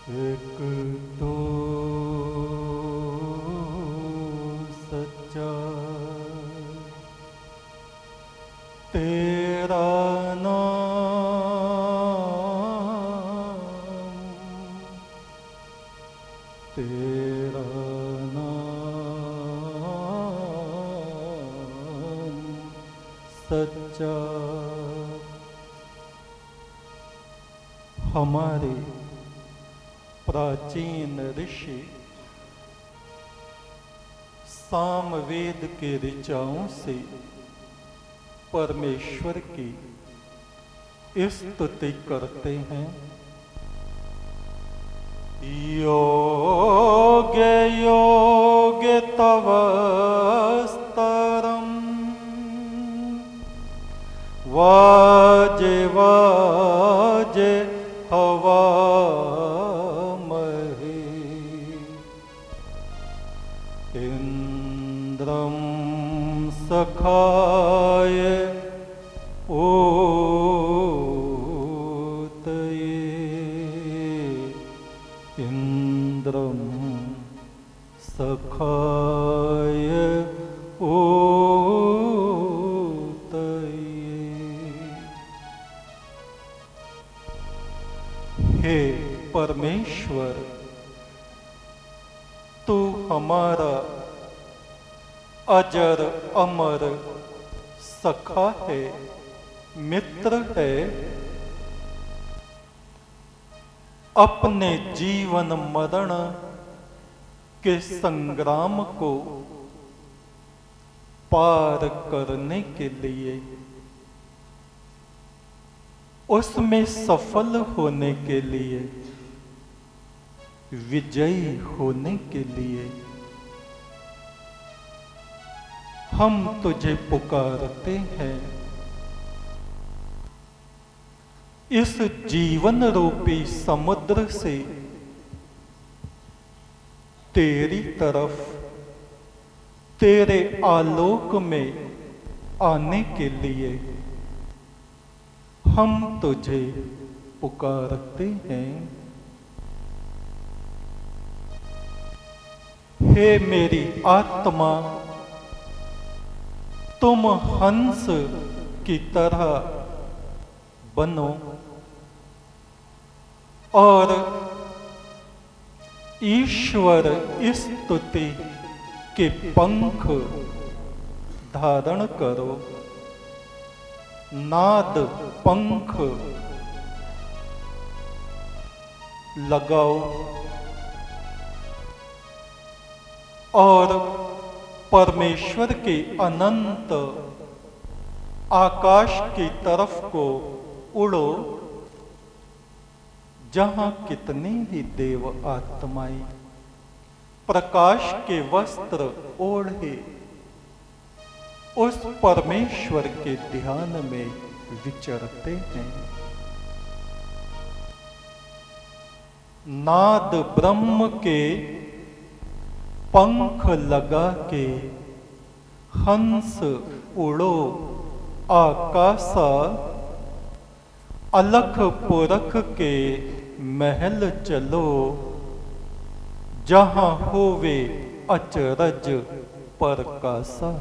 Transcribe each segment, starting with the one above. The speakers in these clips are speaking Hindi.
एक तो सच्चा तेरा नाम, तेरा नाम सच्चा। हमारे प्राचीन ऋषि सामवेद के ऋचाओं से परमेश्वर की स्तुति करते हैं। योग योग तव स्तरम वाजे वाजे हवा इंद्रम सखाय ओतये, इंद्रम सखाय ओतये। हे परमेश्वर, तू हमारा अजर अमर सखा है, मित्र है। अपने जीवन मरण के संग्राम को पार करने के लिए, उसमें सफल होने के लिए, विजयी होने के लिए हम तुझे पुकारते हैं। इस जीवन रूपी समुद्र से तेरी तरफ, तेरे आलोक में आने के लिए हम तुझे पुकारते हैं। हे मेरी आत्मा, तुम हंस की तरह बनो और ईश्वर स्तुति के पंख धारण करो। नाद पंख लगाओ और परमेश्वर के अनंत आकाश की तरफ को उड़ो, जहां कितनी ही देव आत्माएं प्रकाश के वस्त्र ओढ़े उस परमेश्वर के ध्यान में विचरते हैं। नाद ब्रह्म के पंख लगा के हंस उड़ो आकाशा, अलख पुरख के महल चलो, जहां होवे अचरज परकासा।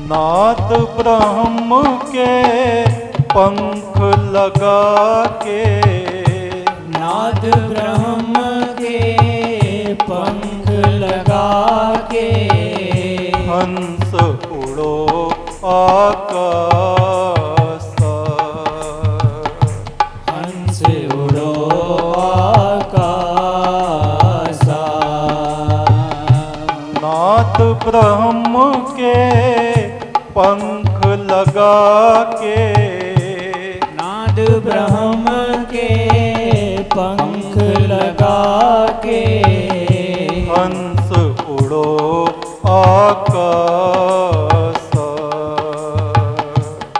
नाद ब्रह्म के पंख लगा के, नाद ब्रह्म के पंख लगा के, हंस उड़ो आकाशा, हंस उड़ो आकाशा। नाद ब्रह्म के पंख लगा के, नाद ब्रह्म के पंख लगा के, हंस उड़ो आकाशा,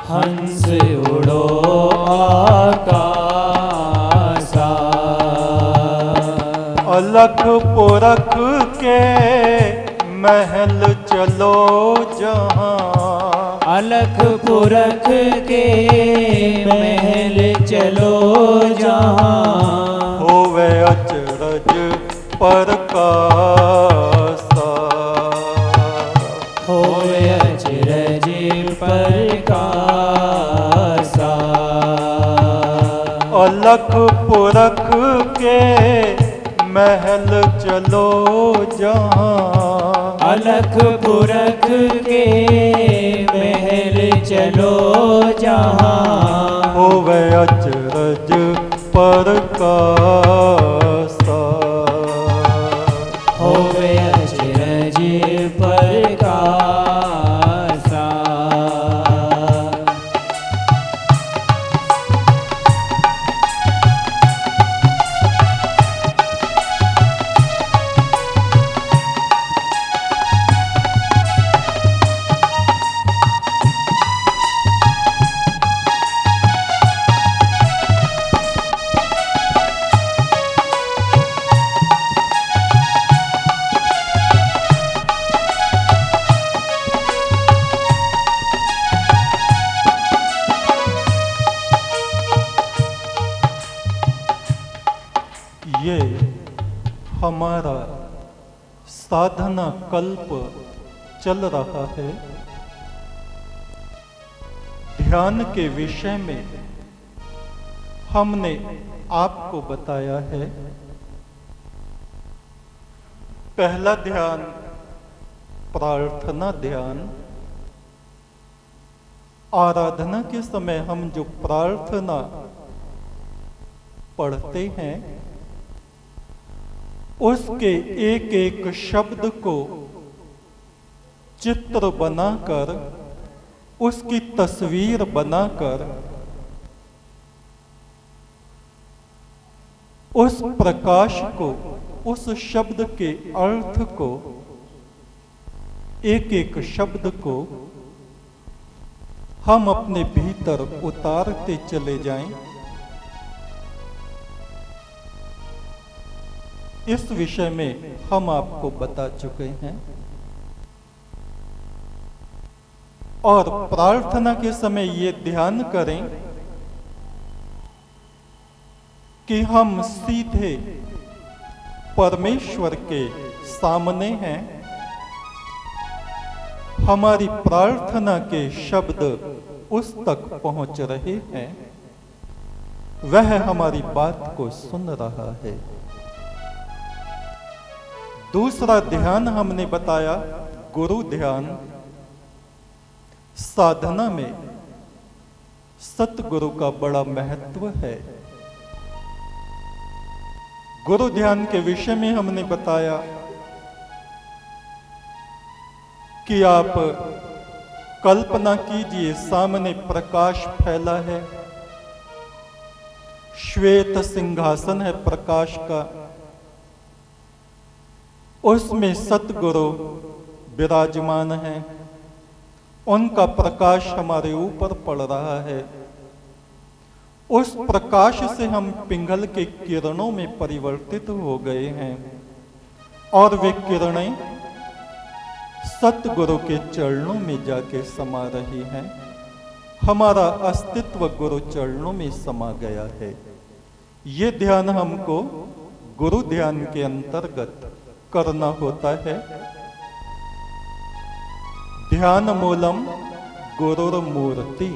हंस उड़ो आकाशा। अलख पुरख के महल चलो जहाँ, अलख पुरख के महल चलो जहाँ, होवे अचरज परकासा, होवे अचरज परकासा। अलख पुरख के महल चलो जहाँ, अलख पुरख के महल चलो जहाँ, होवे अचरज परकासा, होवे अचरज परकासा। ये हमारा साधना कल्प चल रहा है। ध्यान के विषय में हमने आपको बताया है। पहला ध्यान प्रार्थना ध्यान। आराधना के समय हम जो प्रार्थना पढ़ते हैं उसके एक एक शब्द को चित्र बनाकर, उसकी तस्वीर बनाकर, उस प्रकाश को, उस शब्द के अर्थ को, एक एक शब्द को हम अपने भीतर उतारते चले जाएं। इस विषय में हम आपको बता चुके हैं। और प्रार्थना के समय ये ध्यान करें कि हम सीधे परमेश्वर के सामने हैं। हमारी प्रार्थना के शब्द उस तक पहुंच रहे हैं, वह हमारी बात को सुन रहा है। दूसरा ध्यान हमने बताया गुरु ध्यान। साधना में सतगुरु का बड़ा महत्व है। गुरु ध्यान के विषय में हमने बताया कि आप कल्पना कीजिए, सामने प्रकाश फैला है, श्वेत सिंहासन है प्रकाश का, उसमें सतगुरु विराजमान हैं, उनका प्रकाश हमारे ऊपर पड़ रहा है। उस प्रकाश से हम पिंगल के किरणों में परिवर्तित हो गए हैं और वे किरणें सतगुरु के चरणों में जाके समा रही हैं। हमारा अस्तित्व गुरु चरणों में समा गया है। ये ध्यान हमको गुरु ध्यान के अंतर्गत करना होता है। ध्यान मूलम गुरुर्मूर्ति।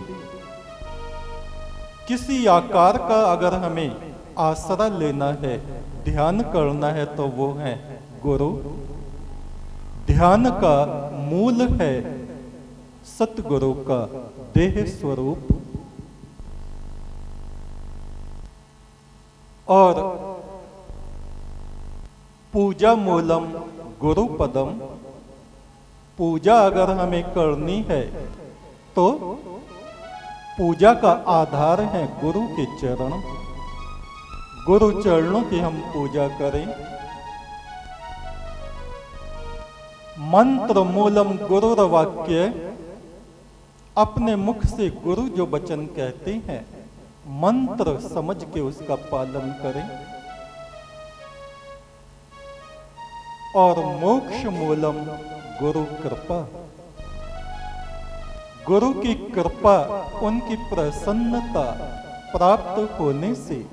किसी आकार का अगर हमें आसरा लेना है, ध्यान करना है, तो वो है गुरु। ध्यान का मूल है सतगुरु का देह स्वरूप। और पूजा मूलम गुरु पदम, पूजा अगर हमें करनी है तो पूजा का आधार है गुरु के चरण। गुरु चरणों की हम पूजा करें। मंत्र मूलम गुरुर वाक्य, अपने मुख से गुरु जो वचन कहते हैं मंत्र समझ के उसका पालन करें। और मोक्ष मूलम गुरु कृपा, गुरु की कृपा, उनकी प्रसन्नता प्राप्त होने से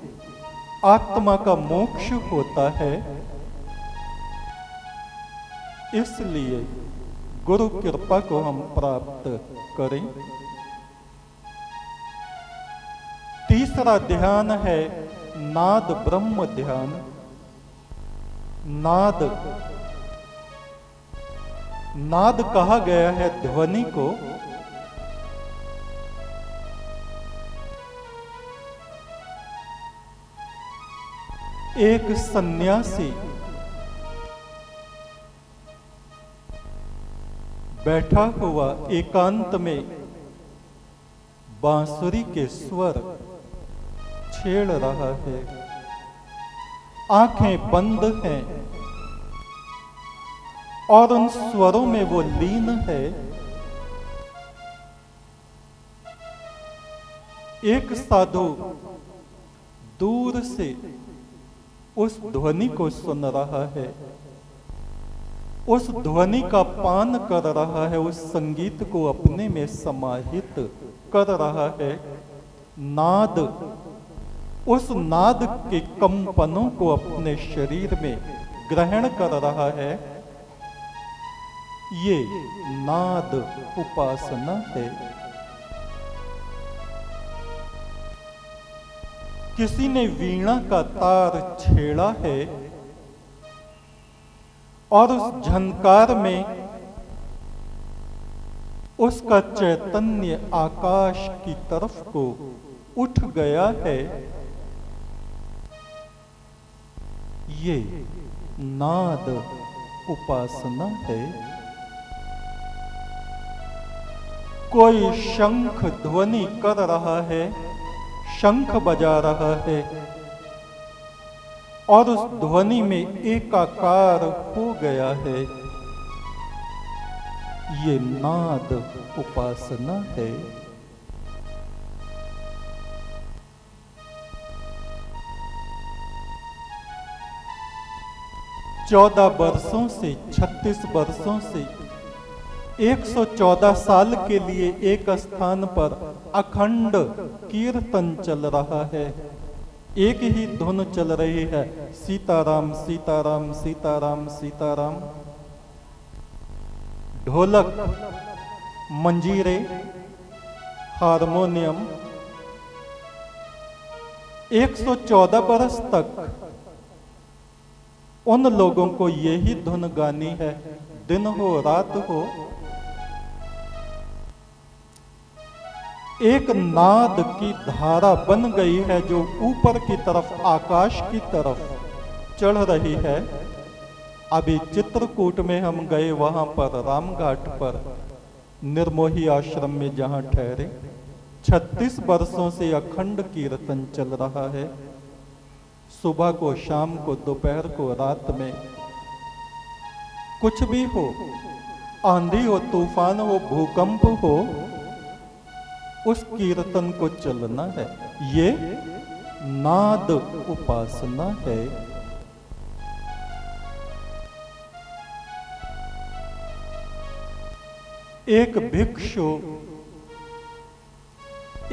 आत्मा का मोक्ष होता है। इसलिए गुरु कृपा को हम प्राप्त करें। तीसरा ध्यान है नाद ब्रह्म ध्यान। नाद, नाद कहा गया है ध्वनि को। एक सन्यासी बैठा हुआ एकांत में बांसुरी के स्वर छेड़ रहा है, आंखें बंद हैं और उन स्वरों में वो लीन है। एक साधु दूर से उस ध्वनि को सुन रहा है, उस ध्वनि का पान कर रहा है, उस संगीत को अपने में समाहित कर रहा है। नाद, उस नाद के कंपनों को अपने शरीर में ग्रहण कर रहा है। ये नाद उपासना है। किसी ने वीणा का तार छेड़ा है और उस झनकार में उसका चैतन्य आकाश की तरफ को उठ गया है। ये नाद उपासना है। कोई शंख ध्वनि कर रहा है, शंख बजा रहा है और उस ध्वनि में एकाकार हो गया है। ये नाद उपासना है। चौदह वर्षों से 36 वर्षों से 114 साल के लिए एक स्थान पर अखंड कीर्तन चल रहा है। एक ही धुन चल रही है, सीताराम सीताराम सीताराम सीताराम। ढोलक, मंजीरे, हारमोनियम। 114 बरस तक उन लोगों को यही धुन गानी है, दिन हो रात हो। एक नाद की धारा बन गई है जो ऊपर की तरफ, आकाश की तरफ चढ़ रही है। अभी चित्रकूट में हम गए, वहां पर रामघाट पर निर्मोही आश्रम में जहां ठहरे, 36 वर्षों से अखंड कीर्तन चल रहा है। सुबह को, शाम को, दोपहर को, रात में, कुछ भी हो, आंधी हो, तूफान हो, भूकंप हो, उस कीर्तन को चलना है। ये नाद उपासना है। एक भिक्षु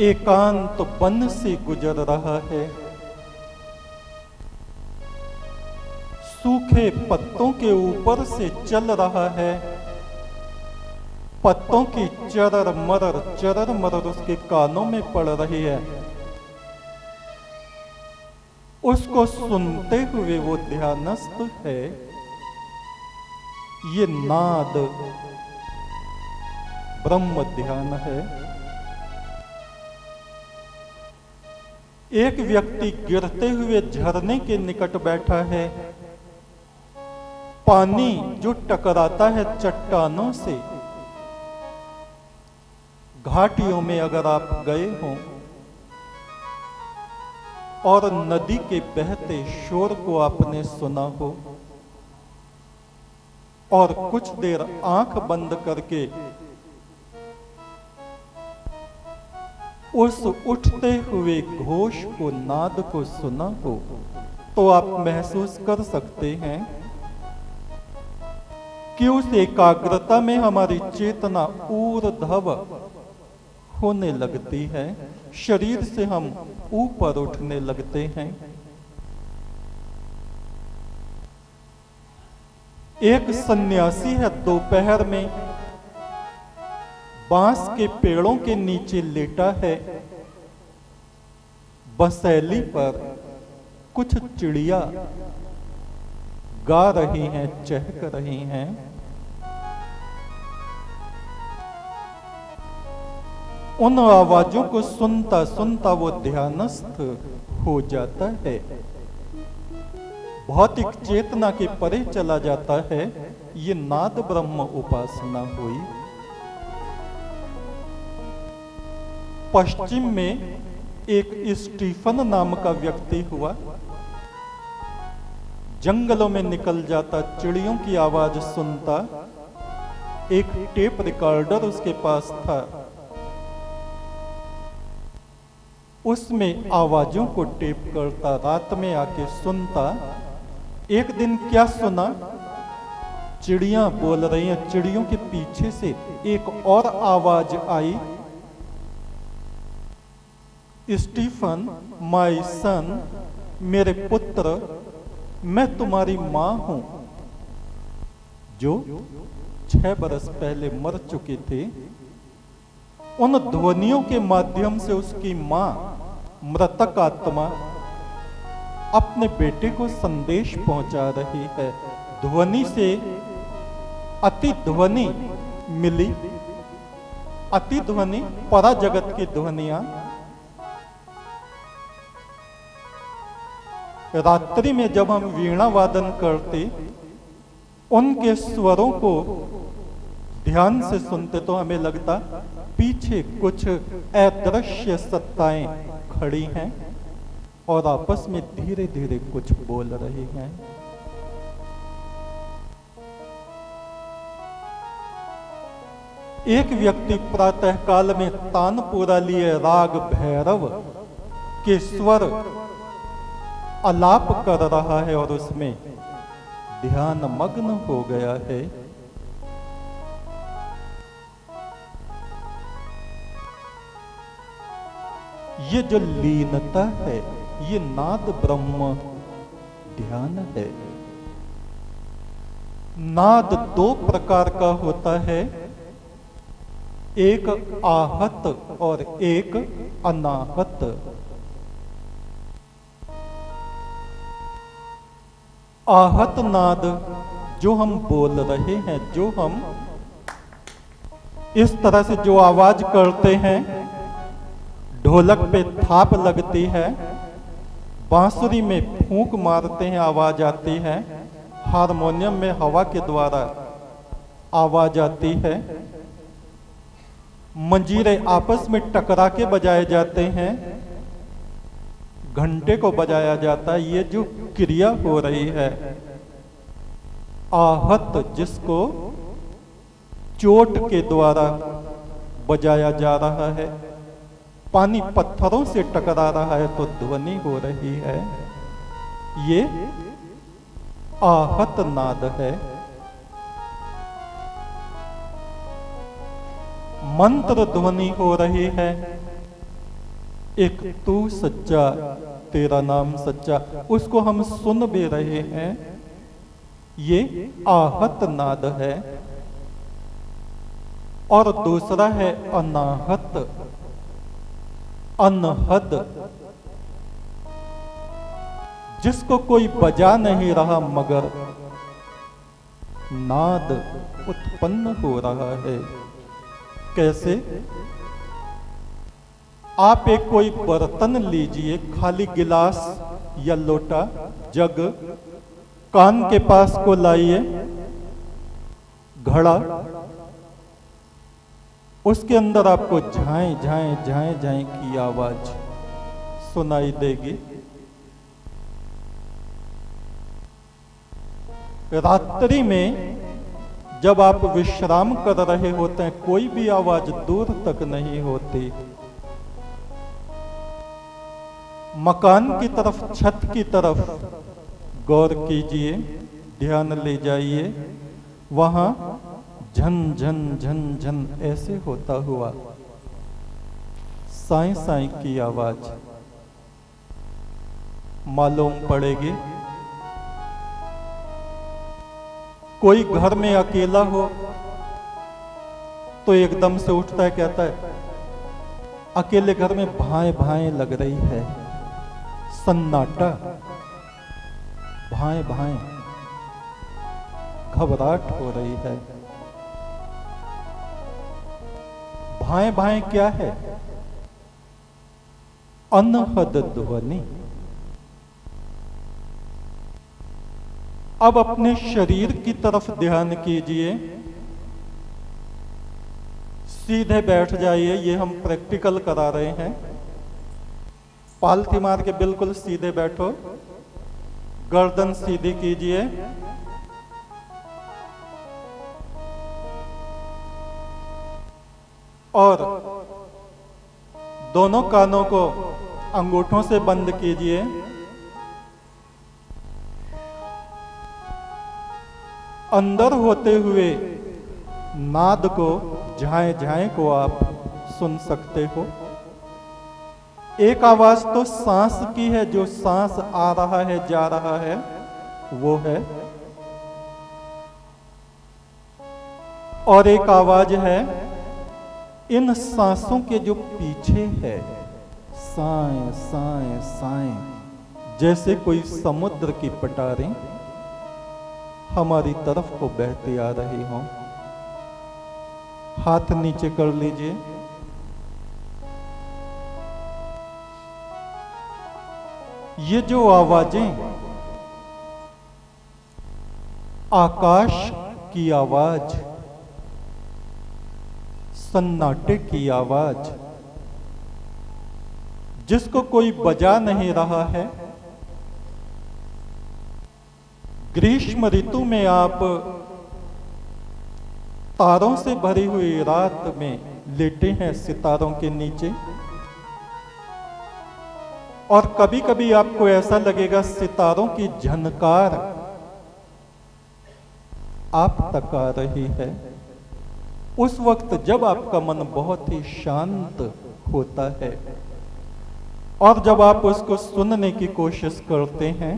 एकांत वन से गुजर रहा है। सूखे पत्तों के ऊपर से चल रहा है। पत्तों की चरर मरर उसके कानों में पड़ रही है। उसको सुनते हुए वो ध्यानस्थ है। ये नाद ब्रह्म ध्यान है। एक व्यक्ति गिरते हुए झरने के निकट बैठा है। पानी जो टकराता है चट्टानों से, घाटियों में अगर आप गए हों और नदी के बहते शोर को आपने सुना हो और कुछ देर आंख बंद करके उस उठते हुए घोष को, नाद को सुना हो, तो आप महसूस कर सकते हैं कि उस एकाग्रता में हमारी चेतना ऊर्ध्व होने लगती है, शरीर से हम ऊपर उठने लगते हैं। एक सन्यासी है, दोपहर में बांस के पेड़ों के नीचे लेटा है। बसैली पर कुछ चिड़िया गा रही हैं, चहक रही हैं। उन आवाजों को सुनता सुनता वो ध्यानस्थ हो जाता है, भौतिक चेतना के परे चला जाता है। ये नाद ब्रह्म उपासना हुई। पश्चिम में एक स्टीफन नाम का व्यक्ति हुआ। जंगलों में निकल जाता, चिड़ियों की आवाज सुनता। एक टेप रिकॉर्डर उसके पास था, उसमें आवाजों को टेप करता, रात में आके सुनता। एक दिन क्या सुना, चिड़ियां बोल रही हैं। चिड़ियों के पीछे से एक और आवाज आई, स्टीफन, माय सन, मेरे पुत्र, मैं तुम्हारी मां हूं, जो 6 बरस पहले मर चुके थे। उन ध्वनियों के माध्यम से उसकी मां, मृतक आत्मा, अपने बेटे को संदेश पहुंचा रही है। ध्वनि से अति ध्वनि मिली। अति ध्वनि परा जगत की ध्वनियां। रात्रि में जब हम वीणा वादन करते, उनके स्वरों को ध्यान से सुनते तो हमें लगता पीछे कुछ अदृश्य सत्ताएं खड़ी हैं और आपस में धीरे धीरे कुछ बोल रही हैं। एक व्यक्ति प्रातः काल में तानपुरा लिए राग भैरव के स्वर आलाप कर रहा है और उसमें ध्यान मग्न हो गया है। ये जो लीनता है, ये नाद ब्रह्म ध्यान है। नाद 2 प्रकार का होता है, एक आहत और एक अनाहत। आहत नाद जो हम बोल रहे हैं, जो हम इस तरह से जो आवाज करते हैं, ढोलक पे थाप लगती है, बांसुरी में फूंक मारते हैं, आवाज आती है, हारमोनियम में हवा के द्वारा आवाज आती है, मंजीरे आपस में टकरा के बजाए जाते हैं, घंटे को बजाया जाता है। ये जो क्रिया हो रही है, आहत जिसको चोट के द्वारा बजाया जा रहा है, पानी पत्थरों से टकरा रहा है तो ध्वनि हो रही है, ये आहत नाद है। मंत्र ध्वनि हो रही है, एक तू सच्चा, तेरा नाम सच्चा, उसको हम सुन भी रहे हैं, ये आहत नाद है। और दूसरा है अनाहत, अनहद। जिसको कोई बजा नहीं रहा मगर नाद उत्पन्न हो रहा है। कैसे? आप एक कोई बर्तन लीजिए, खाली गिलास या लोटा, जग, कान के पास को लाइए, घड़ा, उसके अंदर आपको झाएं झाएं झाएं झाएं की आवाज सुनाई देगी। रात्रि में जब आप विश्राम कर रहे होते हैं, कोई भी आवाज दूर तक नहीं होती। मकान की तरफ, छत की तरफ गौर कीजिए, ध्यान ले जाइए, वहां झन झन झन झन ऐसे होता हुआ साई साई की आवाज मालूम पड़ेगी। कोई घर में अकेला हो तो एकदम से उठता है, कहता है अकेले घर में भाएं भाएं लग रही है, सन्नाटा, भाएं भाएं, घबराहट हो रही है। भाएं भाएं क्या है? अनहद ध्वनि। अब अपने शरीर की तरफ ध्यान कीजिए, सीधे बैठ जाइए। ये हम प्रैक्टिकल करा रहे हैं। पालथी मार के बिल्कुल सीधे बैठो, गर्दन सीधी कीजिए, और दोनों कानों को अंगूठों से बंद कीजिए। अंदर होते हुए नाद को, झाएं झाएं को आप सुन सकते हो। एक आवाज तो सांस की है, जो सांस आ रहा है जा रहा है वो है, और एक आवाज है इन सांसों के जो पीछे है, साएं साएं साएं, जैसे कोई समुद्र की पटारें हमारी तरफ को बहती आ रही हों। हाथ नीचे कर लीजिए। ये जो आवाजें, आकाश की आवाज, सन्नाटे की आवाज, जिसको कोई बजा नहीं रहा है। ग्रीष्म ऋतु में आप तारों से भरी हुई रात में लेटे हैं सितारों के नीचे, और कभी कभी आपको ऐसा लगेगा सितारों की झनकार आप तक आ रही है। उस वक्त जब आपका मन बहुत ही शांत होता है और जब आप उसको सुनने की कोशिश करते हैं,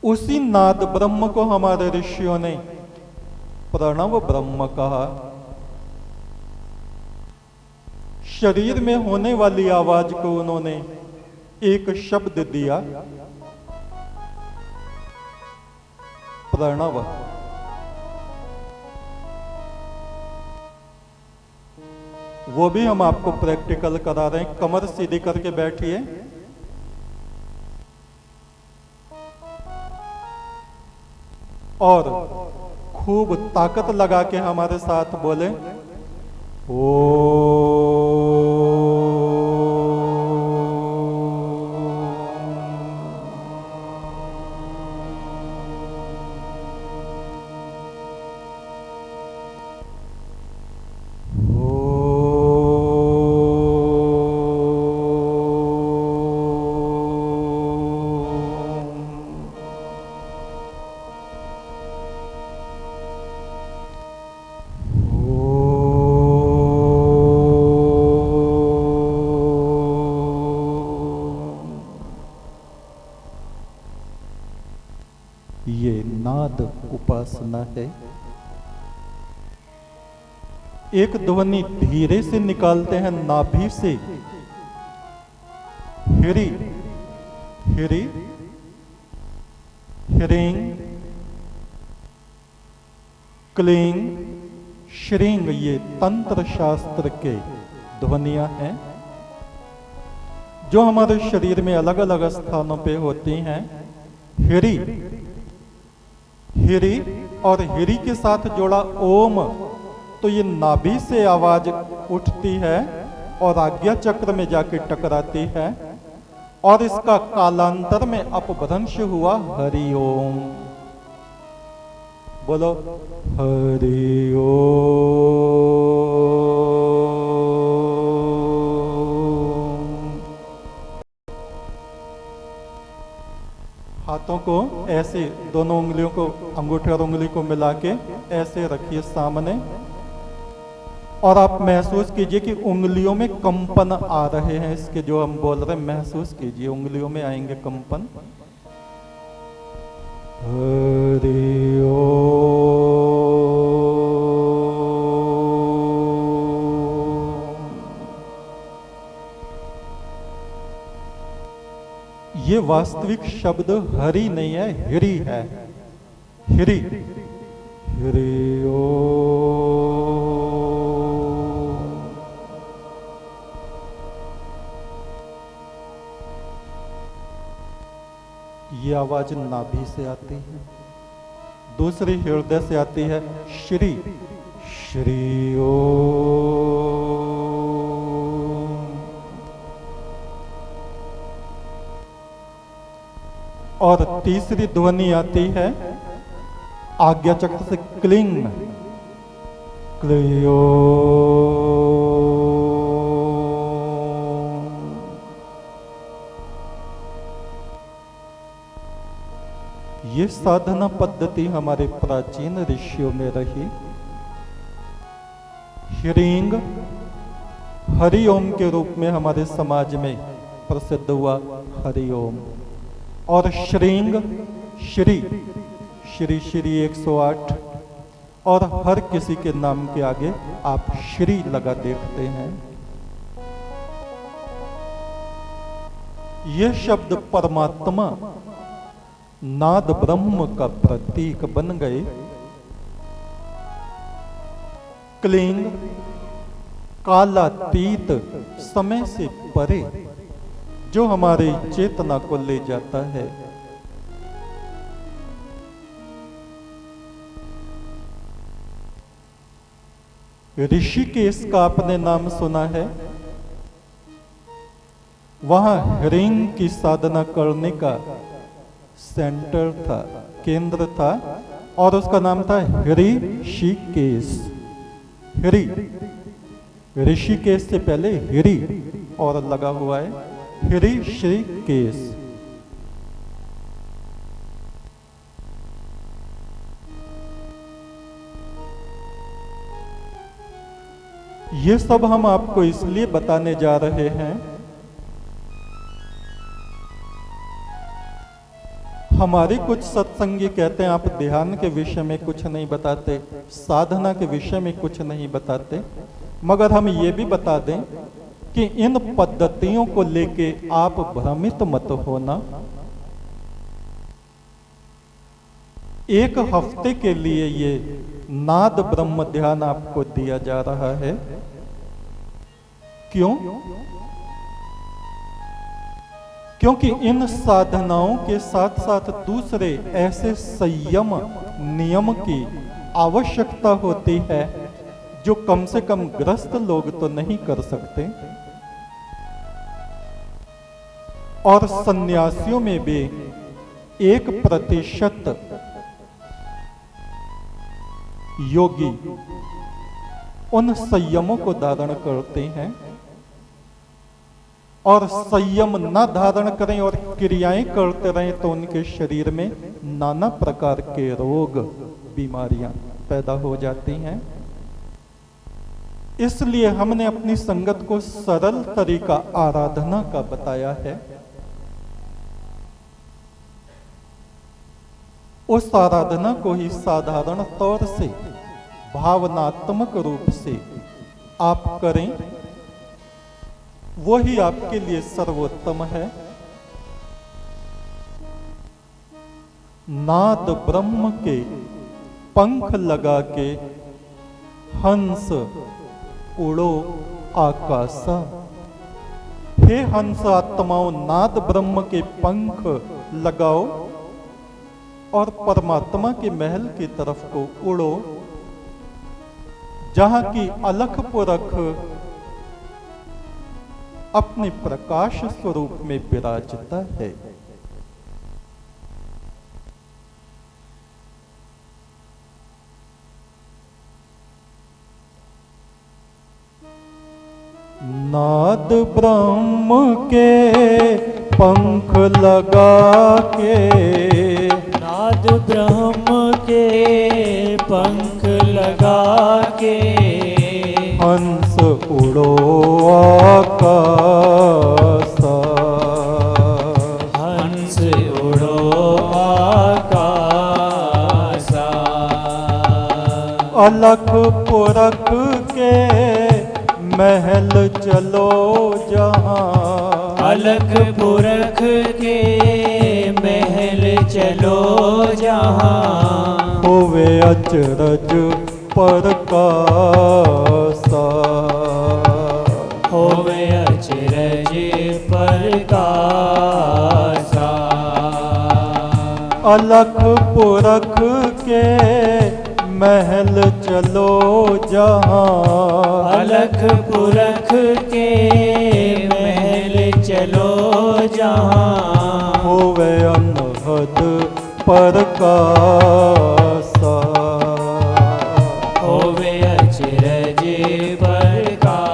उसी नाद ब्रह्म को हमारे ऋषियों ने प्रणव ब्रह्म कहा। शरीर में होने वाली आवाज को उन्होंने एक शब्द दिया, प्रणव। वो भी हम आपको प्रैक्टिकल करा रहे हैं। कमर सीधी करके बैठिए, और खूब ताकत लगा के हमारे साथ बोले, ओ ये नाद उपासना है। एक ध्वनि धीरे से निकालते हैं नाभि से, हिरी, हिरी, हिरिंग, क्लींग, श्रींग, ये तंत्र शास्त्र के ध्वनियां हैं जो हमारे शरीर में अलग अलग स्थानों पे होती हैं। हिरी, हिरी और हिरी के साथ जोड़ा ओम, तो ये नाभि से आवाज उठती है और आज्ञा चक्र में जाके टकराती है और इसका कालांतर में अपभ्रंश हुआ हरि ओम। बोलो हरि ओम। हाथों को ऐसे, दोनों उंगलियों को, अंगूठे और उंगली को मिला के ऐसे रखिए सामने और आप महसूस कीजिए कि उंगलियों में कंपन आ रहे हैं। इसके जो हम बोल रहे हैं महसूस कीजिए, उंगलियों में आएंगे कंपन। हरि ओम। ये वास्तविक शब्द हरि नहीं है, हिरी है। हिरी, हिरि ओम। ये आवाज नाभि से आती है। दूसरी हृदय से आती है, श्री, श्री ओम। और तीसरी ध्वनि आती है आज्ञा चक्र से, क्लिंग, क्लियो। ये साधना पद्धति हमारे प्राचीन ऋषियों में रही। ह्रींग हरिओम के रूप में हमारे समाज में प्रसिद्ध हुआ, हरिओम। और श्रींग, श्री, श्री श्री 108, और हर किसी के नाम के आगे आप श्री लगा देखते हैं। ये शब्द परमात्मा नाद ब्रह्म का प्रतीक बन गए। क्लींग कालातीत, समय से परे, जो हमारी चेतना को ले जाता है। ऋषिकेश का आपने नाम सुना है। वहां ह्रींग की साधना करने का सेंटर था, केंद्र था, और उसका नाम था ऋषिकेश। हरि, ऋषिकेश से पहले हरि और लगा हुआ है, ऋषिकेश। ये सब हम आपको इसलिए बताने जा रहे हैं, हमारे कुछ सत्संगी कहते हैं आप ध्यान के विषय में कुछ नहीं बताते, साधना के विषय में कुछ नहीं बताते, मगर हम ये भी बता दें कि इन पद्धतियों को लेके आप भ्रमित मत होना। एक हफ्ते के लिए ये नाद ब्रह्म ध्यान आपको दिया जा रहा है। क्यों? क्योंकि इन साधनाओं के साथ साथ दूसरे ऐसे संयम नियम की आवश्यकता होती है जो कम से कम ग्रस्त लोग तो नहीं कर सकते। और सन्यासियों में भी 1% योगी उन संयमों को धारण करते हैं, और संयम न धारण करें और क्रियाएं करते रहें तो उनके शरीर में नाना प्रकार के रोग बीमारियां पैदा हो जाती हैं। इसलिए हमने अपनी संगत को सरल तरीका आराधना का बताया है। उस आराधना को ही साधारण तौर से भावनात्मक रूप से आप करें वही आपके लिए सर्वोत्तम है। नाद ब्रह्म के पंख लगा के हंस उड़ो आकाशा। हे हंस आत्माओं, नाद ब्रह्म के पंख लगाओ और परमात्मा के महल की तरफ को उड़ो, जहां की अलख पुरख अपने प्रकाश स्वरूप में विराजता है। नाद ब्रह्म के पंख लगा के, नाद ब्रह्म के पंख लगा के, हंस उड़ो आकाशा। हंस उड़ो आकाशा। अलख पुरख के महल चलो जहां, अलख पुरख के महल चलो जहां, होवे अचरज परकासा। होवे अचरज परकासा। अलख पुरख के महल चलो जहां, अलख पुरख के महल चलो जहां, होवे अनहद परकासा। होवे अचरज परकासा।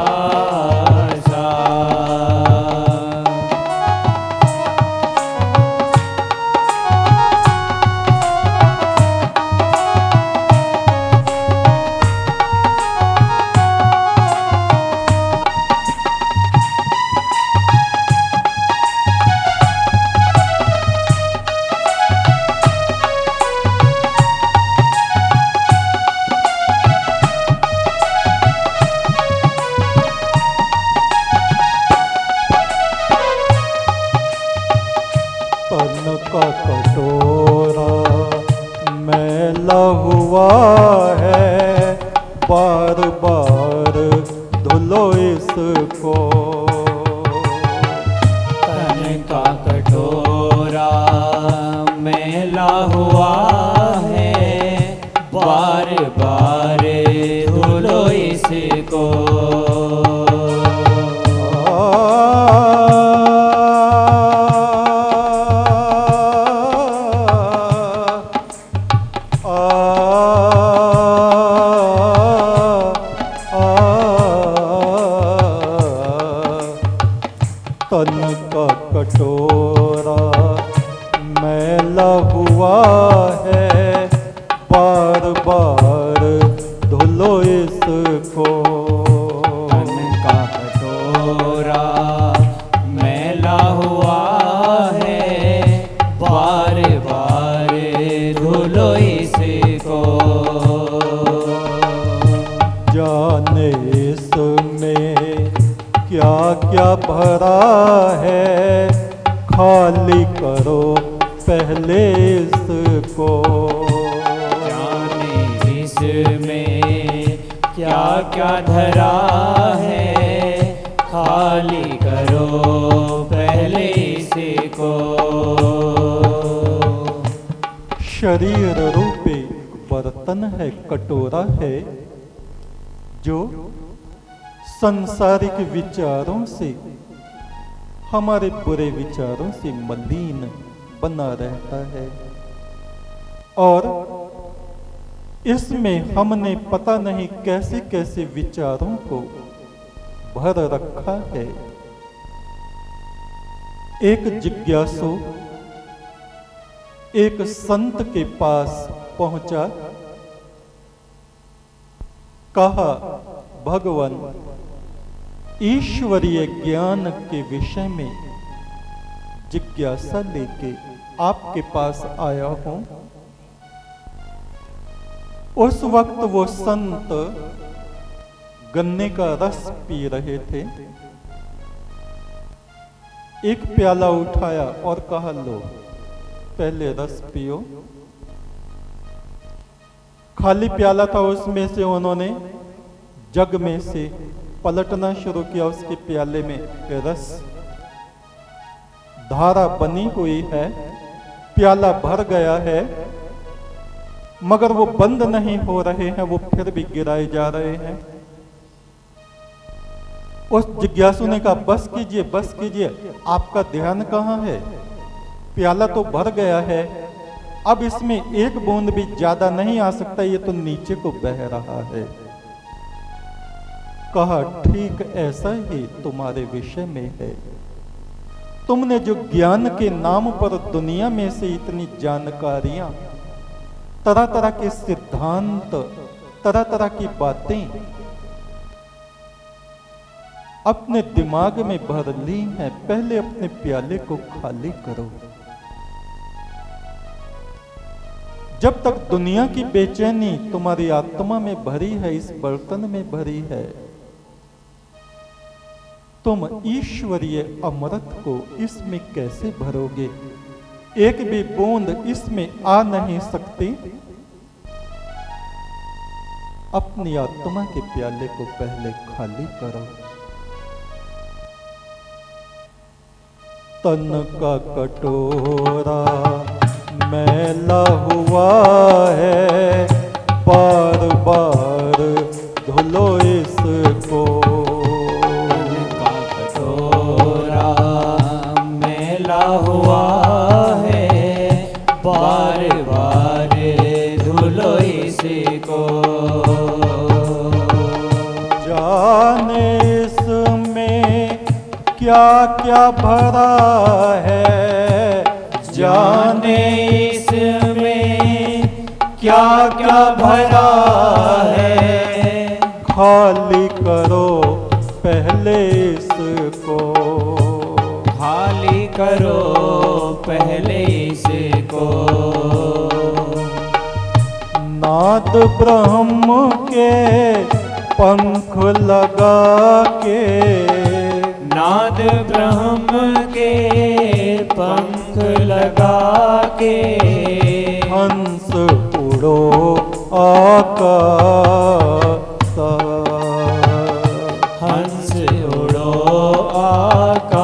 तन का कटोरा मैला हुआ है, बार बार धुलो इसको। तन का कटोरा मैला हुआ है, बार बार धुलो इसको। तन का कटोरा मैला हुआ है, बार बार धुलो इसको। तन का कटोरा मैला हुआ है, बार बार धुलो इसको। जाने इसमें क्या क्या भरा है, खाली करो पहले इसको। जाने इसमें क्या क्या धरा है, खाली करो पहले इसको। शरीर रूपी बर्तन है, कटोरा है, जो सांसारिक विचारों से, हमारे बुरे विचारों से मलिन बना रहता है। और इसमें हमने पता नहीं कैसे कैसे विचारों को भर रखा है। एक जिज्ञासु एक संत के पास पहुंचा, कहा, भगवान, ईश्वरीय ज्ञान के विषय में जिज्ञासा लेके आपके पास आया हूं। उस वक्त वो संत गन्ने का रस पी रहे थे एक प्याला उठाया और कहा, लो पहले रस पियो। खाली प्याला था, उसमें से उन्होंने जग में से पलटना शुरू किया। उसके प्याले में रस धारा बनी हुई है, प्याला भर गया है, मगर वो बंद नहीं हो रहे हैं, वो फिर भी गिराए जा रहे हैं। उस जिज्ञासु ने कहा, बस कीजिए बस कीजिए, आपका ध्यान कहाँ है? प्याला तो भर गया है, अब इसमें एक बूंद भी ज्यादा नहीं आ सकता, ये तो नीचे को बह रहा है। कहा, ठीक ऐसा ही तुम्हारे विषय में है। तुमने जो ज्ञान के नाम पर दुनिया में से इतनी जानकारियां, तरह तरह के सिद्धांत, तरह तरह की बातें अपने दिमाग में भर ली हैं, पहले अपने प्याले को खाली करो। जब तक दुनिया की बेचैनी तुम्हारी आत्मा में भरी है, इस बर्तन में भरी है, तुम ईश्वरीय अमृत को इसमें कैसे भरोगे? एक भी बूंद इसमें आ नहीं सकती। अपनी आत्मा के प्याले को पहले खाली करो। तन का कटोरा मैला हुआ है, बार बार धुलो इसको। हुआ है, बार बार धुलो इसको। जाने इसमें क्या क्या भरा है, जाने इसमें क्या क्या भरा है। खाली करो पहले इसको, खाली करो पहले इसको। नाद ब्रह्म के पंख लगा के, नाद ब्रह्म के पंख लगा के। हंस उड़ो आकाश, हंस उड़ो आकाश।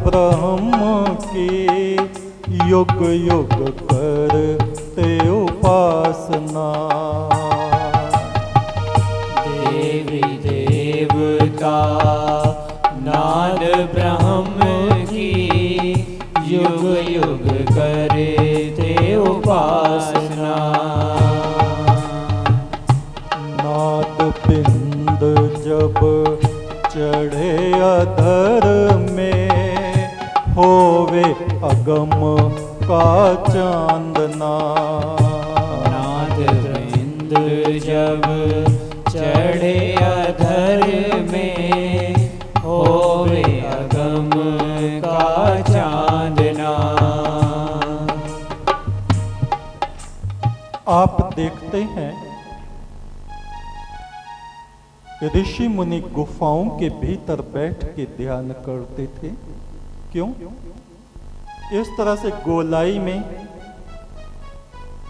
ब्रह्म की युग युग करते उपासना। देवी देवता नाद ब्रह्म की युग युग करते उपासना। नाद पिंड जब चढ़े अधर में, होवे अगम का चांदना। नाद पिंड जब चढ़े अधर में, होवे अगम का चांदना। आप देखते हैं ऋषि मुनि गुफाओं के भीतर बैठ के ध्यान करते थे। क्यों? इस तरह से गोलाई में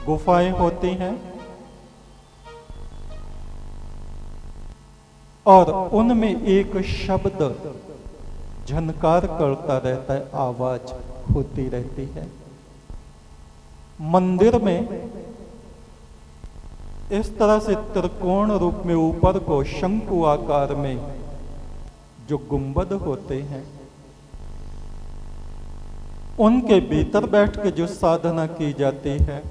गुफाएं होती हैं और उनमें एक शब्द झनकार करता रहता है, आवाज होती रहती है। मंदिर में इस तरह से त्रिकोण रूप में ऊपर को शंकु आकार में जो गुंबद होते हैं, उनके भीतर बैठ के जो साधना की जाती है,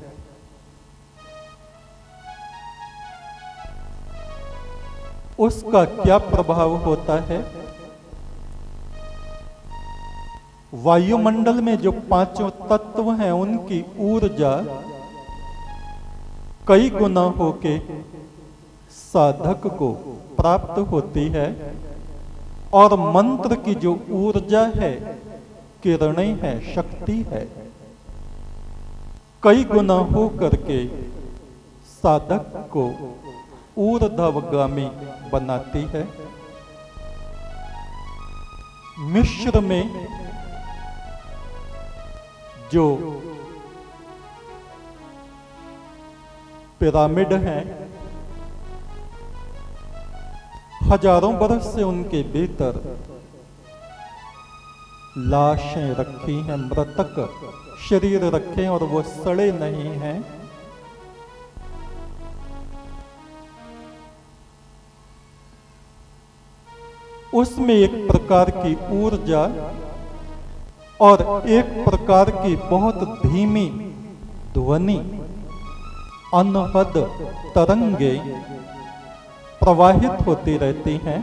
उसका क्या प्रभाव होता है? वायुमंडल में जो पांचों तत्व हैं, उनकी ऊर्जा कई गुना होके साधक को प्राप्त होती है, और मंत्र की जो ऊर्जा है, किरणें है, शक्ति है, कई गुना हो करके साधक को ऊर्ध्वगामी बनाती है। मिस्र में जो पिरामिड हैं, हजारों बरस से उनके भीतर लाशें रखी हैं, मृतक शरीर रखे हैं, और वो सड़े नहीं हैं। उसमें एक प्रकार की ऊर्जा और एक प्रकार की बहुत धीमी ध्वनि, अनहद तरंगे प्रवाहित होती रहती हैं।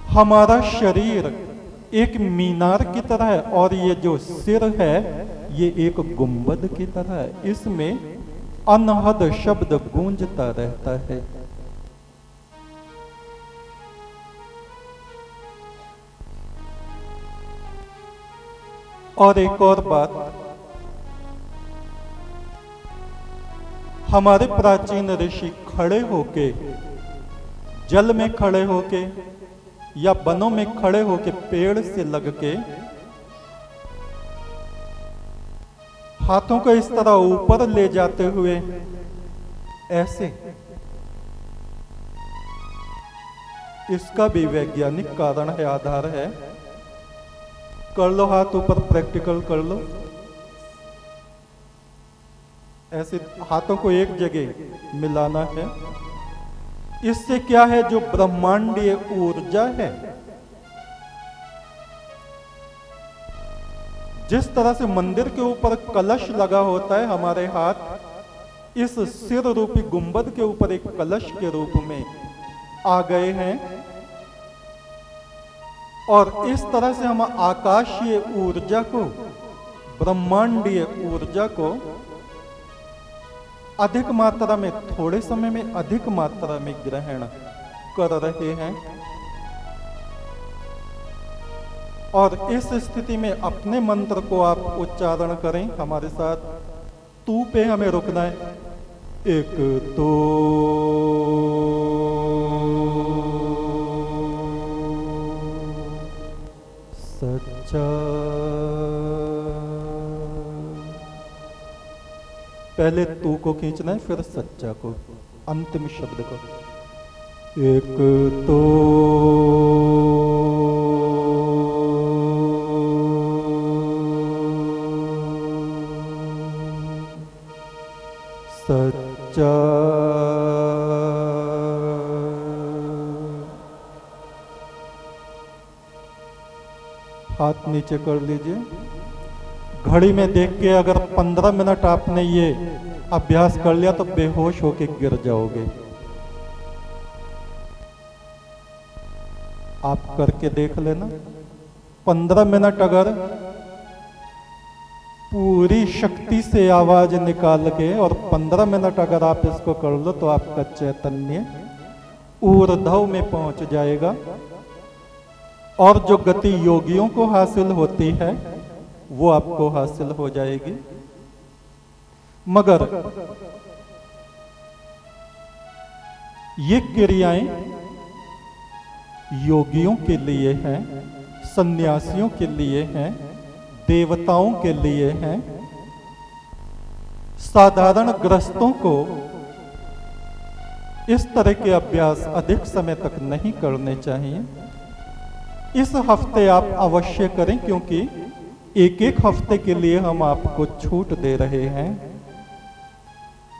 हमारा शरीर एक मीनार की तरह है, और ये जो सिर है ये एक गुंबद की तरह है। इसमें अनहद शब्द गूंजता रहता है। और एक और बात, हमारे प्राचीन ऋषि खड़े होके, जल में खड़े होके या वनों में खड़े होके, पेड़ से लग के हाथों को इस तरह ऊपर ले जाते हुए ऐसे, इसका भी वैज्ञानिक कारण है, आधार है। कर लो हाथ ऊपर, प्रैक्टिकल कर लो। ऐसे हाथों को एक जगह मिलाना है। इससे क्या है, जो ब्रह्मांडीय ऊर्जा है, जिस तरह से मंदिर के ऊपर कलश लगा होता है, हमारे हाथ इस सिर रूपी गुंबद के ऊपर एक कलश के रूप में आ गए हैं, और इस तरह से हम आकाशीय ऊर्जा को, ब्रह्मांडीय ऊर्जा को अधिक मात्रा में, थोड़े समय में अधिक मात्रा में ग्रहण कर रहे हैं। और इस स्थिति में अपने मंत्र को आप उच्चारण करें हमारे साथ। तू पे हमें रुकना है। एक तो सच्चा, पहले तू को खींचना है, फिर सच्चा को, अंतिम शब्द को। एक तो सच्चा, हाथ नीचे कर लीजिए। घड़ी में देख के अगर 15 मिनट आपने ये अभ्यास कर लिया तो बेहोश होके गिर जाओगे। आप करके देख लेना। 15 मिनट अगर पूरी शक्ति से आवाज निकाल के, और 15 मिनट अगर आप इसको कर लो तो आपका चैतन्य ऊर्ध्व में पहुंच जाएगा। और जो गति योगियों को हासिल होती है वो आपको हासिल हो जाएगी। मगर ये क्रियाएं योगियों के लिए हैं, सन्यासियों के लिए हैं, देवताओं के लिए हैं। साधारण ग्रस्तों को इस तरह के अभ्यास अधिक समय तक नहीं करने चाहिए। इस हफ्ते आप अवश्य करें, क्योंकि एक एक हफ्ते के लिए हम आपको छूट दे रहे हैं,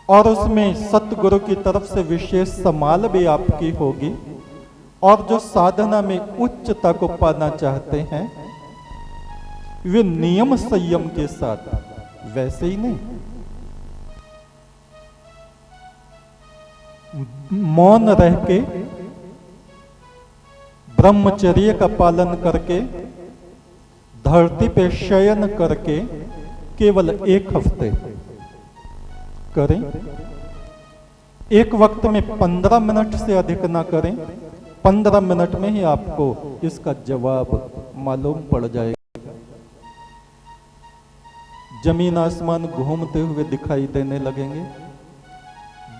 और उसमें सतगुरु की तरफ से विशेष संभाल भी आपकी होगी। और जो साधना में उच्चता को पाना चाहते हैं वे नियम संयम के साथ, वैसे ही नहीं, मौन रह के ब्रह्मचर्य का पालन करके धरती पे शयन करके केवल 1 हफ्ते करें। एक वक्त में 15 मिनट से अधिक ना करें। 15 मिनट में ही आपको इसका जवाब मालूम पड़ जाएगा। जमीन आसमान घूमते हुए दिखाई देने लगेंगे,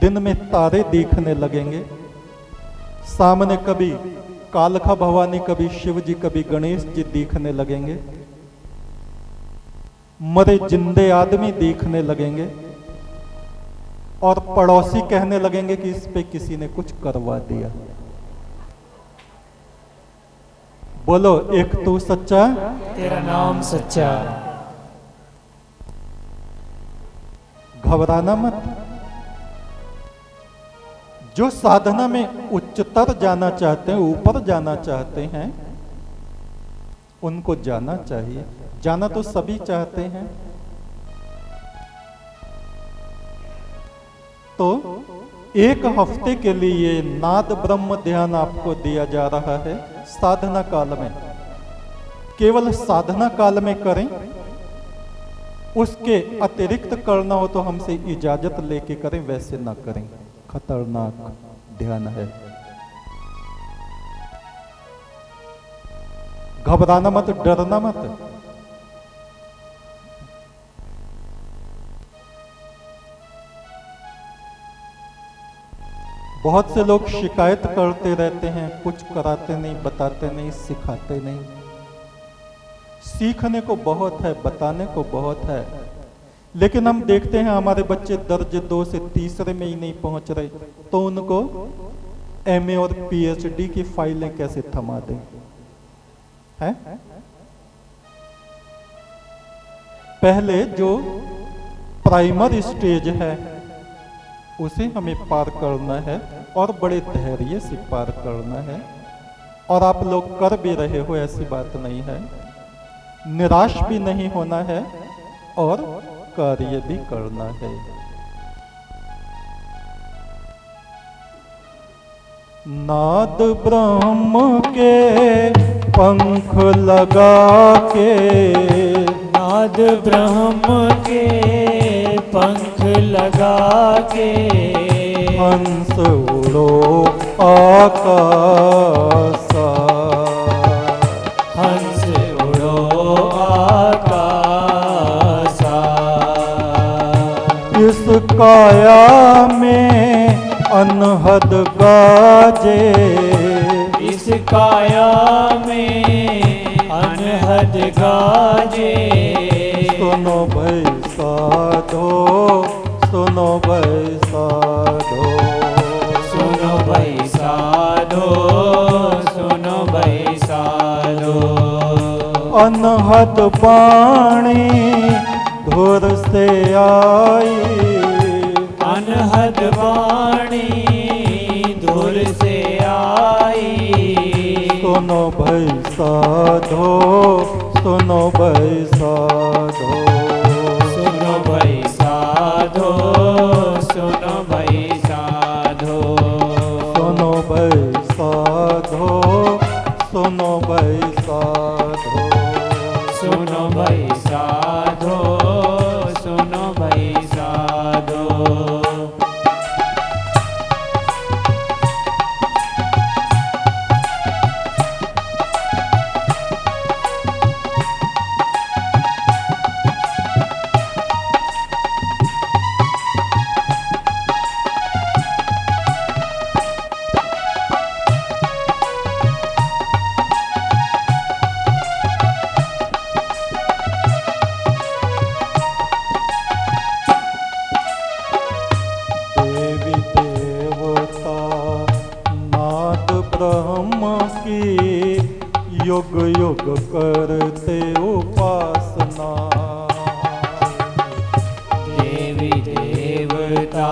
दिन में तारे दिखने लगेंगे, सामने कभी कालका भवानी, कभी शिव जी, कभी गणेश जी दिखने लगेंगे, मरे जिंदे आदमी दिखने लगेंगे और पड़ोसी कहने लगेंगे कि इस पे किसी ने कुछ करवा दिया। बोलो, एक तू सच्चा, तेरा नाम सच्चा। घबराना मत। जो साधना में उच्चतर जाना चाहते हैं, ऊपर जाना चाहते हैं, उनको जाना चाहिए। जाना तो सभी चाहते हैं। तो 1 हफ्ते के लिए नाद ब्रह्म ध्यान आपको दिया जा रहा है साधना काल में। केवल साधना काल में करें, उसके अतिरिक्त करना हो तो हमसे इजाजत लेके करें, वैसे ना करें। खतरनाक ध्यान है। घबराना मत, डरना मत। बहुत से लोग शिकायत करते रहते हैं, कुछ कराते नहीं, बताते नहीं, सिखाते नहीं। सीखने को बहुत है, बताने को बहुत है, लेकिन हम देखते हैं हमारे बच्चे दर्जे 2 से तीसरे में ही नहीं पहुंच रहे, तो उनको एमए और पीएचडी की फाइलें कैसे थमा दें? हैं? पहले जो प्राइमरी स्टेज है उसे हमें पार करना है और बड़े धैर्य से पार करना है। और आप लोग कर भी रहे हो, ऐसी बात नहीं है। निराश भी नहीं होना है और कार्य भी करना है। नाद ब्रह्म के पंख लगा के, नाद ब्रह्म के पंख लगा के, हंस उड़ो आकाशा, हंस उड़ो आकाशा। इस काया में अनहद गाजे, इस काया में अनहद गाजे। सुनो भाई साधो, सुनो भाई साधो, सुनो भाई साधो, सुनो भाई साधो। अनहद वाणी धुर से आई, अनहद वाणी धुर से आई। सुनो भाई साधो, सुनो भाई साधो, सुनो भाई साधो, सुनो भाई साधो। सुनो भाई साधो, सुनो भाई साधो, सुनो भाई साधो, सुनो भाई साधो। देवी देवता नाद ब्रह्म की युग युग करते उपासना। देवी देवता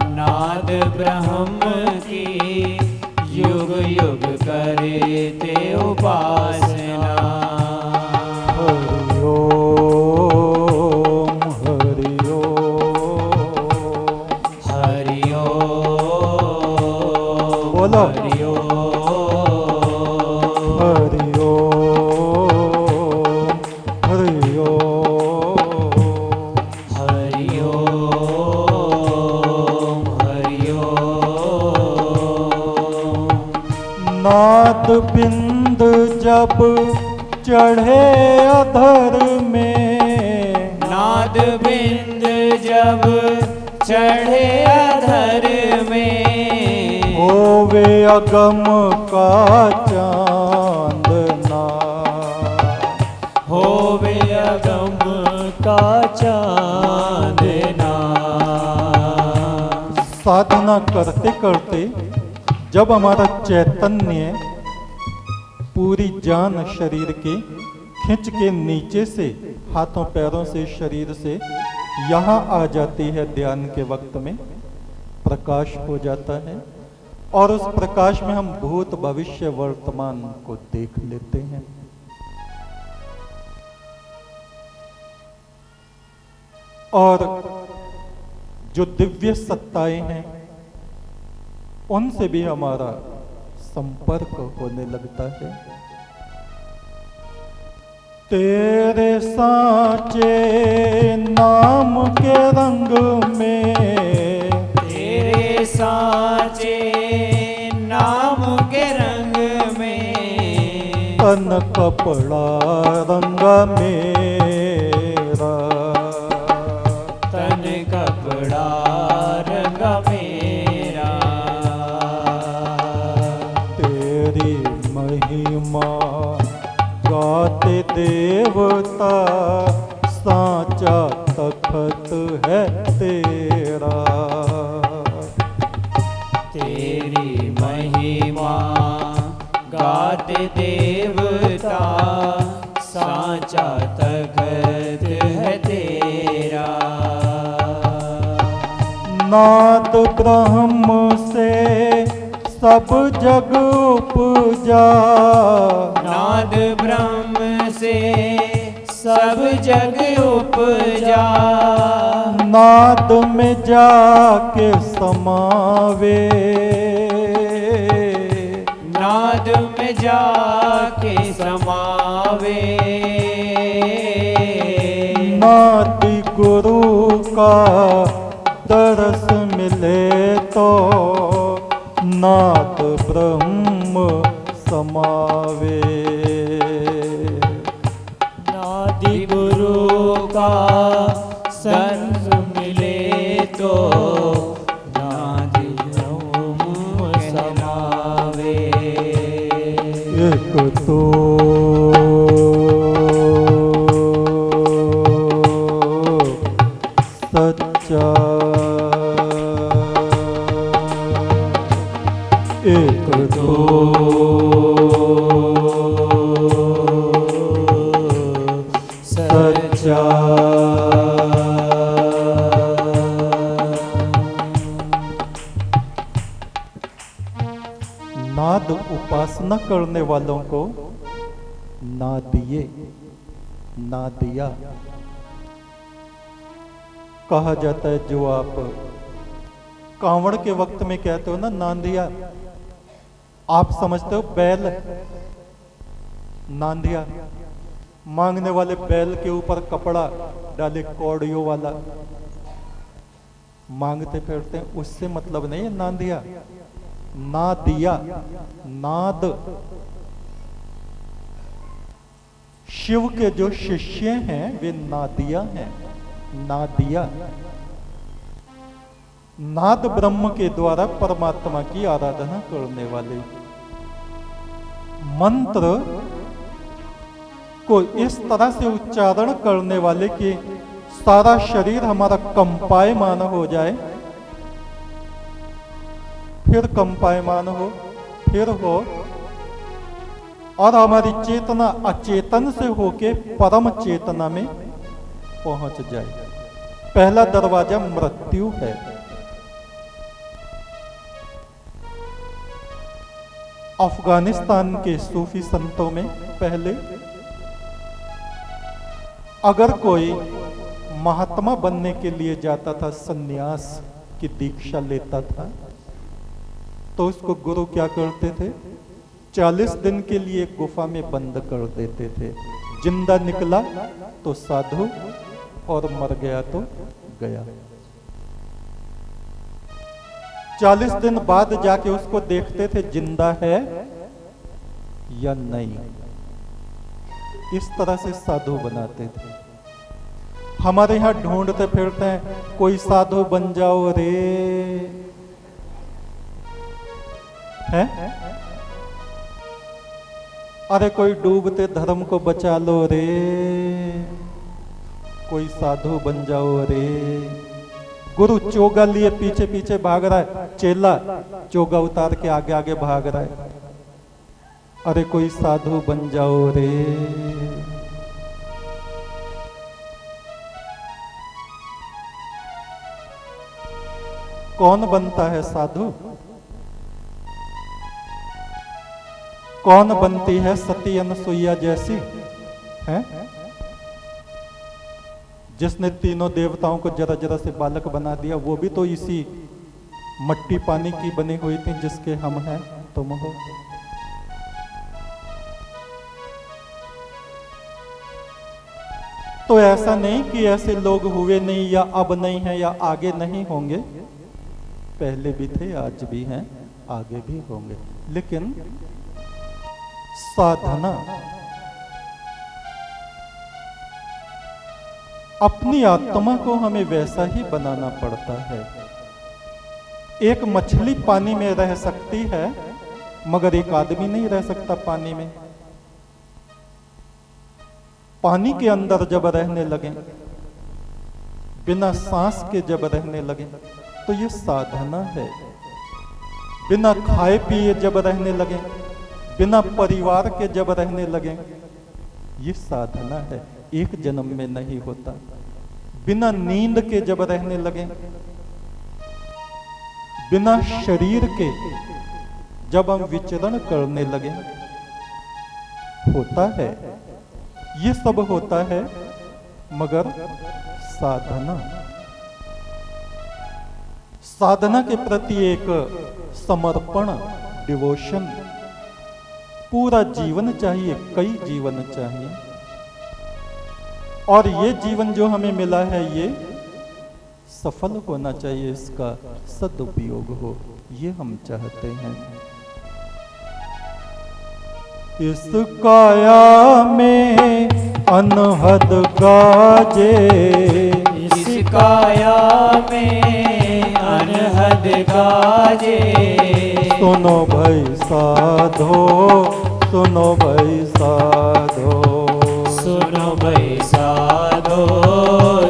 नाद ब्रह्म की युग युग करते उपासना। हरि ओम हरि ओम। हरि ओम बोलो। हरि ओम हरि ओम हरि ओम। हरि ओम हरि ओम। नाद बिंद जब चढ़े अधर में, नाद बिंद जब चढ़े अधर में, होवे अगम का चांदना। होवे अगम का चांदना। साधना करते करते जब हमारा चैतन्य पूरी जान शरीर के खींच के नीचे से, हाथों पैरों से, शरीर से यहाँ आ जाती है, ध्यान के वक्त में प्रकाश हो जाता है और उस प्रकाश में हम भूत भविष्य वर्तमान को देख लेते हैं। और जो दिव्य सत्ताएं हैं उनसे भी हमारा संपर्क होने लगता है। तेरे सांचे नाम के रंग में, तेरे सांचे नाम के रंग में, तन कपड़ा रंगा मेरा। तन कपड़ा रंगा मेरा। तेरी महिमा गाते देवता, सांचा तखत है तेरा। तेरी महिमा गाते देवता, सांचा तखत है तेरा। नाद ब्रह्म से सब जग उपजा, नाद ब्रह्म से सब जग उपजा। नाद में जाके समावे, नाद में जाके समावे। नादि गुरु का दरस मिले तो, नाद ब्रह्म समावे। नादि गुरु का संग मिले तो, नादि ब्रह्म समावे। एक तो सच्चा, एक तो सच्चा। नाद उपासना करने वालों को ना दिए ना दिया कहा जाता है। जो आप कांवड़ के वक्त में कहते हो ना दिया, आप समझते हो बैल नांदिया, मांगने वाले बैल के ऊपर कपड़ा डाले कौड़ियों वाला मांगते फिरते हैं, उससे मतलब नहीं है नांदिया। ना दिया, नाद। शिव के जो शिष्य हैं वे नादिया हैं, नादिया। नाद ब्रह्म के द्वारा परमात्मा की आराधना करने वाले। मंत्र को इस तरह से उच्चारण करने वाले कि सारा शरीर हमारा कंपायमान हो जाए, फिर कंपायमान हो, फिर हो, और हमारी चेतना अचेतन से होके परम चेतना में पहुंच जाए। पहला दरवाजा मृत्यु है। अफगानिस्तान के सूफी संतों में पहले अगर कोई महात्मा बनने के लिए जाता था, सन्यास की दीक्षा लेता था, तो उसको गुरु क्या करते थे? 40 दिन के लिए गुफा में बंद कर देते थे। जिंदा निकला तो साधु और मर गया तो गया। 40 दिन बाद जाके उसको देखते थे जिंदा है या नहीं। इस तरह से साधु बनाते थे। हमारे यहां ढूंढते फिरते हैं, कोई साधु बन जाओ रे, है? अरे कोई डूबते धर्म को बचा लो रे, कोई साधु बन जाओ रे। गुरु चोगा लिए पीछे पीछे भाग रहा है, चेला चोगा उतार के आगे आगे भाग रहा है। अरे कोई साधु बन जाओ रे। कौन बनता है साधु? कौन बनती है सती अनसुईया जैसी, है? जिसने तीनों देवताओं को जरा जरा से बालक बना दिया, वो भी तो इसी मट्टी पानी की बनी हुई थी जिसके हम हैं तुम हो। तो ऐसा नहीं कि ऐसे लोग हुए नहीं या अब नहीं है या आगे नहीं होंगे, पहले भी थे, आज भी हैं, आगे भी होंगे। लेकिन साधना अपनी आत्मा को हमें वैसा ही बनाना पड़ता है। एक मछली पानी में रह सकती है, मगर एक आदमी नहीं रह सकता पानी में। पानी के अंदर जब रहने लगे, बिना सांस के जब रहने लगे, तो ये साधना है। बिना खाए पिए जब रहने लगे, बिना परिवार के जब रहने लगे, ये साधना है। एक जन्म में नहीं होता। बिना नींद के जब रहने लगे, बिना शरीर के जब हम विचरण करने लगे, होता है। ये सब होता है, मगर साधना, साधना के प्रति एक समर्पण, डिवोशन, पूरा जीवन चाहिए, कई जीवन चाहिए। और ये जीवन जो हमें मिला है, ये सफल होना चाहिए, इसका सदुपयोग हो, ये हम चाहते हैं। इस काया में अनहद गाजे, इस काया में अनहद गाजे। सुनो भाई साधो, सुनो भाई साधो, सुनो भाई साधो,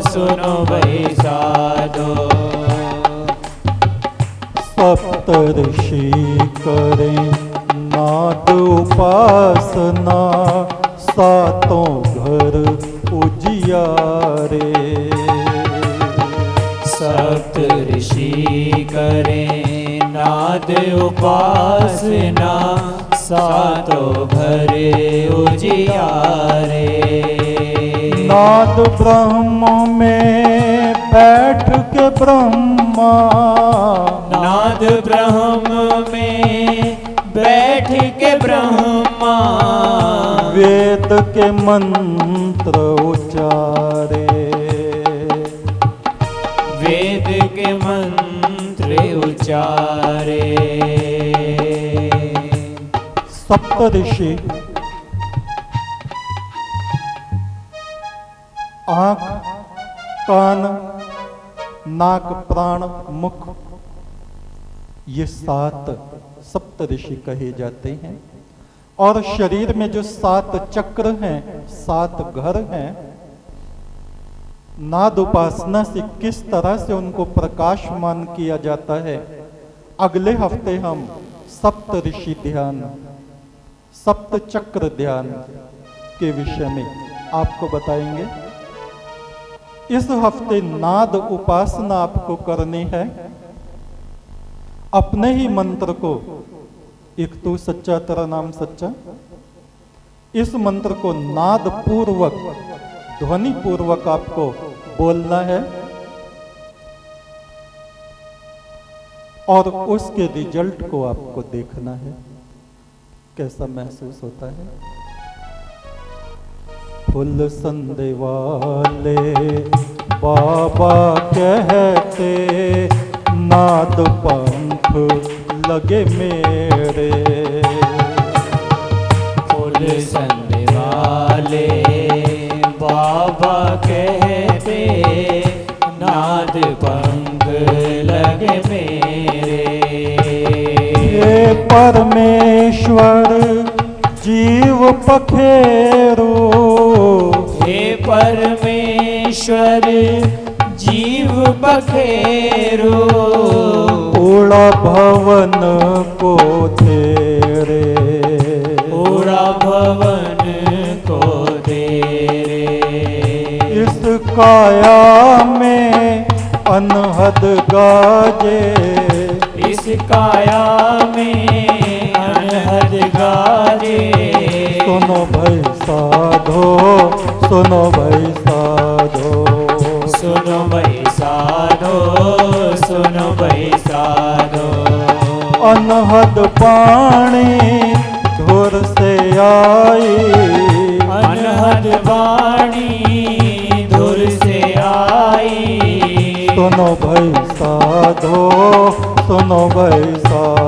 सुनो भाई साधो। सप्तऋषि करें नाद उपासना, सातों घर उजियारे। सप्तऋषि करें नाद उपासना, सातों घरे उजियारे। नाद ब्रह्म में बैठ के ब्रह्मा, नाद ब्रह्म में बैठ के ब्रह्मा। वेद के मंत्र उचारे, वेद के मंत्र उचारे। सप्तऋषि आंख, कान, नाक, प्राण, मुख, ये 7 सप्तऋषि कहे जाते हैं। और शरीर में जो 7 चक्र हैं, 7 घर हैं, नाद उपासना से किस तरह से उनको प्रकाशमान किया जाता है, अगले हफ्ते हम सप्तऋषि ध्यान, सप्त चक्र ध्यान के विषय में आपको बताएंगे। इस हफ्ते नाद उपासना आपको करनी है। अपने ही मंत्र को एक तू सच्चा तेरा नाम सच्चा, इस मंत्र को नाद पूर्वक ध्वनि पूर्वक आपको बोलना है और उसके रिजल्ट को आपको देखना है कैसा महसूस होता है। फुल संदे वाले बाबा कहते नाद पंख लगे मेरे, फूल संदे वाले बाबा कहते नाद पंख लगे मेरे। हे परमेश्वर जीव पखेरो, हे परमेश्वर जीव पखेरो, उड़ा भवन को तेरे, उड़ा भवन को तेरे। इस काया में अनहद गाजे, इस काया में अनहद गाजे। सुनो भाई साधो, सुनो भाई साधो, सुनो भाई साधो, सुनो भाई साधो। अनहद पानी धुर से आई, अनहद वाणी धुर से आई। सुनो भाई साधो, सुनो भाई साधो।